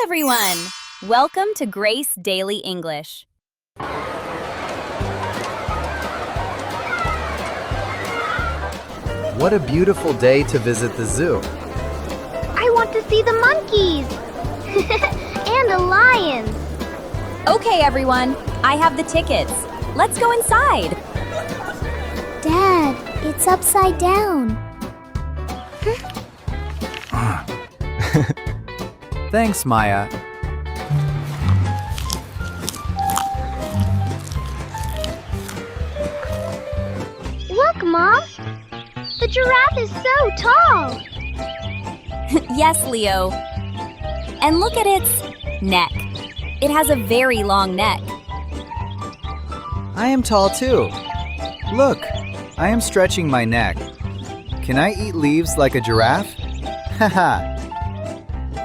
everyone! Welcome to Grace Daily English. What a beautiful day to visit the zoo. I want to see the monkeys and the lions. Okay, everyone, I have the tickets. Let's go inside. Dad, it's upside down. Thanks, Maya. Look, Mom. The giraffe is so tall. Yes, Leo. And look at its neck. It has a very long neck. I am tall too. Look, I am stretching my neck. Can I eat leaves like a giraffe? Haha.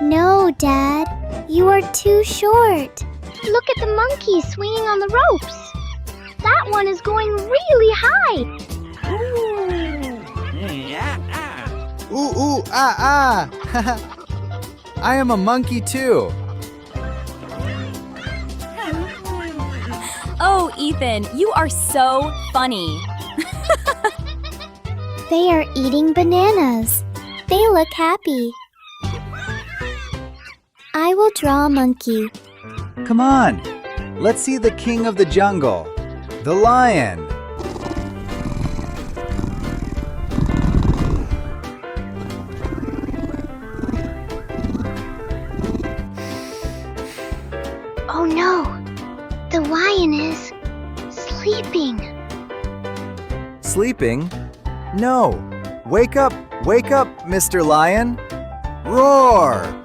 No, Dad. You are too short. Look at the monkey swinging on the ropes. That one is going really high. Ooh, ah. I am a monkey too. Oh, Ethan, you are so funny. They are eating bananas. They look happy. I will draw a monkey. Come on, let's see the king of the jungle, the lion. Oh no, the lion is sleeping. Sleeping? No. Wake up, Mr. Lion. Roar!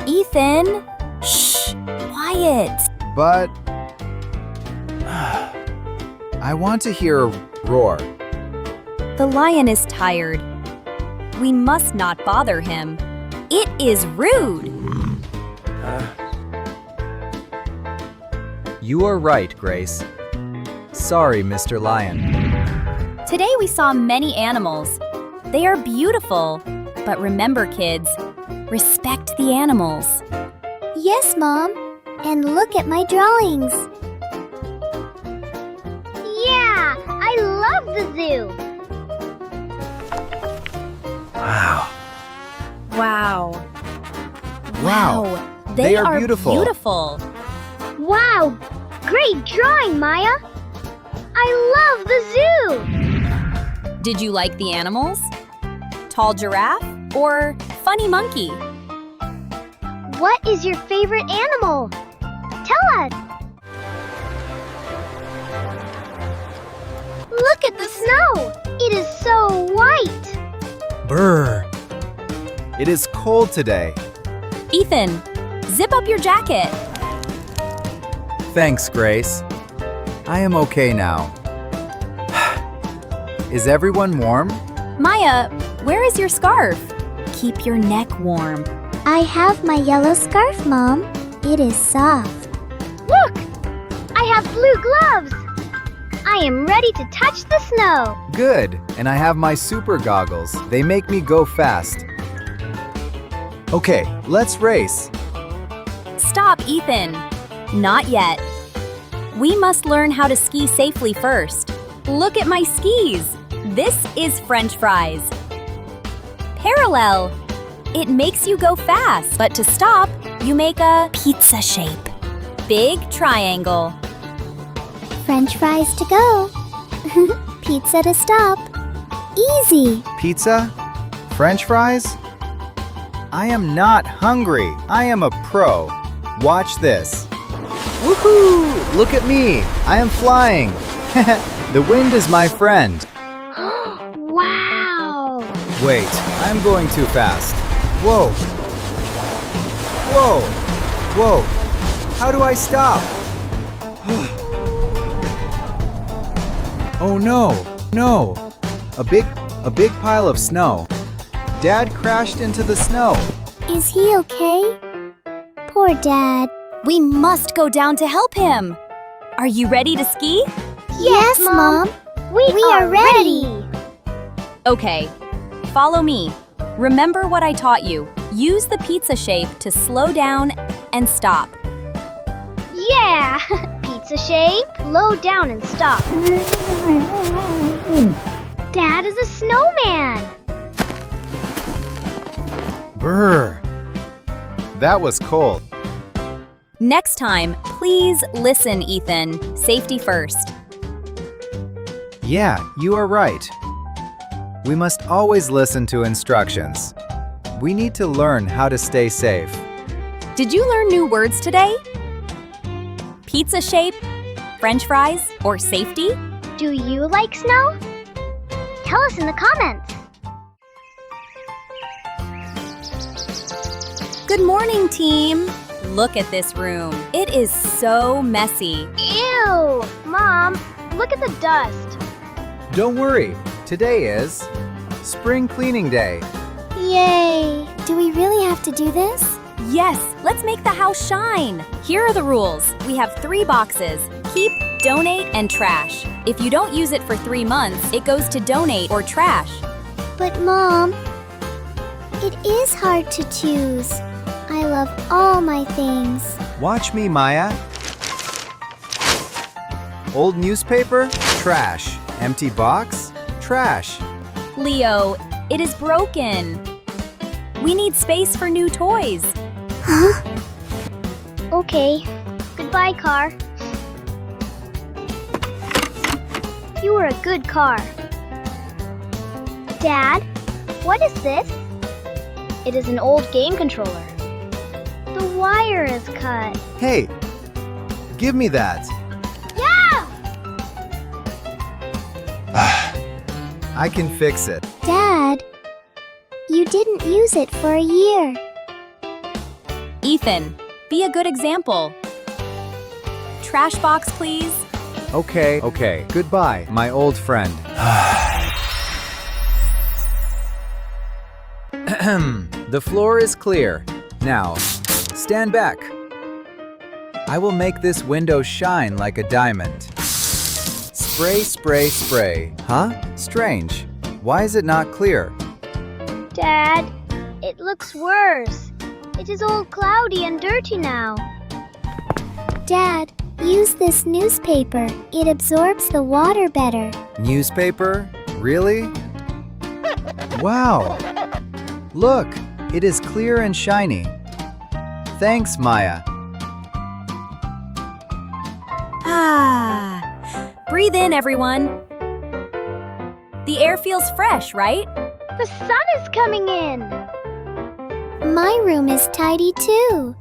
Ethan, shh, quiet. But I want to hear a roar. The lion is tired. We must not bother him. It is rude. You are right, Grace. Sorry, Mr. Lion. Today we saw many animals. They are beautiful. But remember, kids, respect the animals. Yes, Mom. And look at my drawings. Yeah, I love the zoo. Wow. Wow. They are beautiful. Wow, great drawing, Maya. I love the zoo. Did you like the animals? Tall giraffe or funny monkey? What is your favorite animal? Tell us. Look at the snow. It is so white. Brr. It is cold today. Ethan, zip up your jacket. Thanks, Grace. I am okay now. Is everyone warm? Maya, where is your scarf? Keep your neck warm. I have my yellow scarf, Mom. It is soft. Look! I have blue gloves. I am ready to touch the snow. Good. And I have my super goggles. They make me go fast. Okay, let's race. Stop, Ethan. Not yet. We must learn how to ski safely first. Look at my skis. This is French fries. Parallel. It makes you go fast, but to stop, you make a pizza shape. Big triangle. French fries to go. Pizza to stop. Easy. Pizza? French fries? I am not hungry. I am a pro. Watch this. Woohoo! Look at me. I am flying. The wind is my friend. Wow. Wait, I'm going too fast. Whoa. Whoa. Whoa. How do I stop? Oh no. No. A big pile of snow. Dad crashed into the snow. Is he okay? Poor Dad. We must go down to help him. Are you ready to ski? Yes, Mom. We are ready. Okay, follow me. Remember what I taught you. Use the pizza shape to slow down and stop. Yeah! Pizza shape, low down and stop. Dad is a snowman! Brr. That was cold. Next time, please listen, Ethan. Safety first. Yeah, you are right. We must always listen to instructions. We need to learn how to stay safe. Did you learn new words today? Pizza shape, French fries, or safety? Do you like snow? Tell us in the comments. Good morning, team. Look at this room. It is so messy. Ew! Mom, look at the dust. Don't worry, today is Spring Cleaning Day. Yay! Do we really have to do this? Yes, let's make the house shine. Here are the rules. We have 3 boxes: keep, donate, and trash. If you don't use it for 3 months, it goes to donate or trash. But Mom, it is hard to choose. I love all my things. Watch me, Maya. Old newspaper? Trash. Empty box? Trash. Leo, it is broken. We need space for new toys. Huh? Okay. Goodbye, car. You were a good car. Dad, what is this? It is an old game controller. The wire is cut. Hey, give me that. Yeah! I can fix it. Dad, you didn't use it for a year. Ethan, be a good example. Trash box, please. Okay. Goodbye, my old friend. The floor is clear. Now, stand back. I will make this window shine like a diamond. Spray, spray, spray. Huh? Strange. Why is it not clear? Dad, it looks worse. It is all cloudy and dirty now. Dad, use this newspaper. It absorbs the water better. Newspaper? Really? Wow! Look, it is clear and shiny. Thanks, Maya. Breathe in, everyone. The air feels fresh, right? The sun is coming in. My room is tidy too.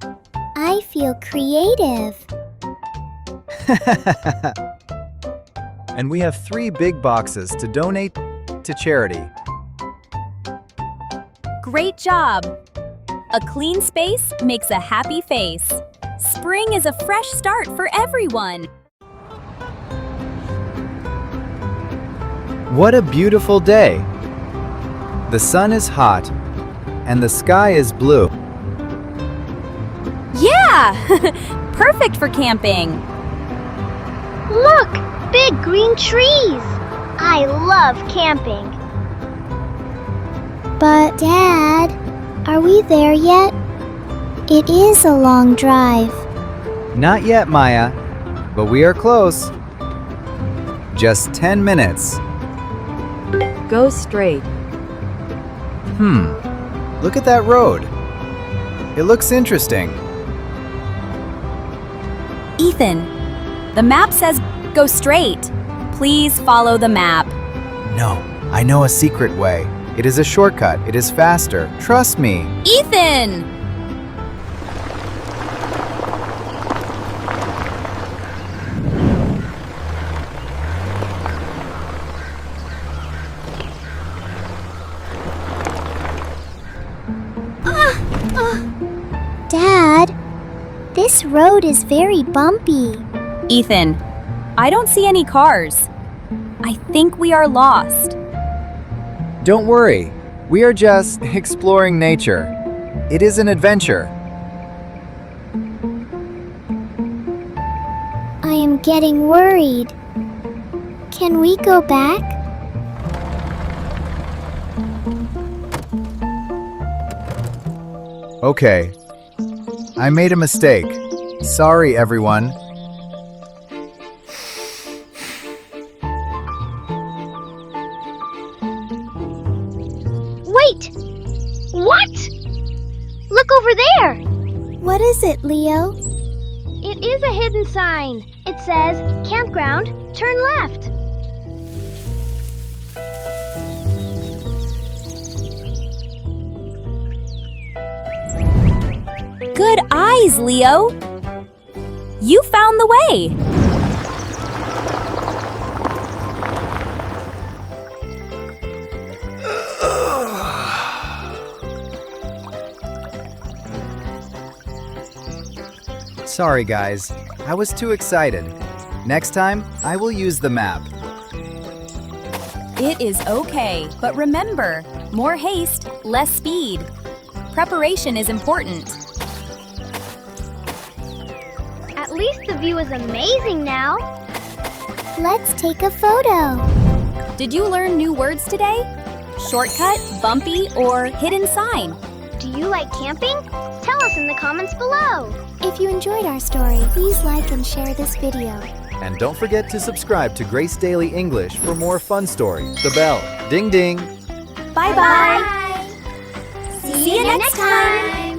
I feel creative. And we have 3 big boxes to donate to charity. Great job! A clean space makes a happy face. Spring is a fresh start for everyone. What a beautiful day! The sun is hot, and the sky is blue. Yeah! Perfect for camping. Look, big green trees. I love camping. But Dad, are we there yet? It is a long drive. Not yet, Maya, but we are close. Just 10 minutes. Go straight. Look at that road. It looks interesting. Ethan, the map says go straight. Please follow the map. No, I know a secret way. It is a shortcut. It is faster. Trust me. Ethan! Dad, this road is very bumpy. Ethan, I don't see any cars. I think we are lost. Don't worry. We are just exploring nature. It is an adventure. I am getting worried. Can we go back? Okay. I made a mistake. Sorry, everyone. Wait! What? Look over there! What is it, Leo? It is a hidden sign. It says, campground, turn left. Good eyes, Leo. You found the way. Sorry, guys. I was too excited. Next time, I will use the map. It is okay, but remember, more haste, less speed. Preparation is important. At least the view is amazing now. Let's take a photo. Did you learn new words today? Shortcut, bumpy, or hidden sign? Do you like camping? Tell us in the comments below. If you enjoyed our story, please like and share this video. And don't forget to subscribe to Grace Daily English for more fun stories. The bell. Ding ding. Bye-bye. See you next time.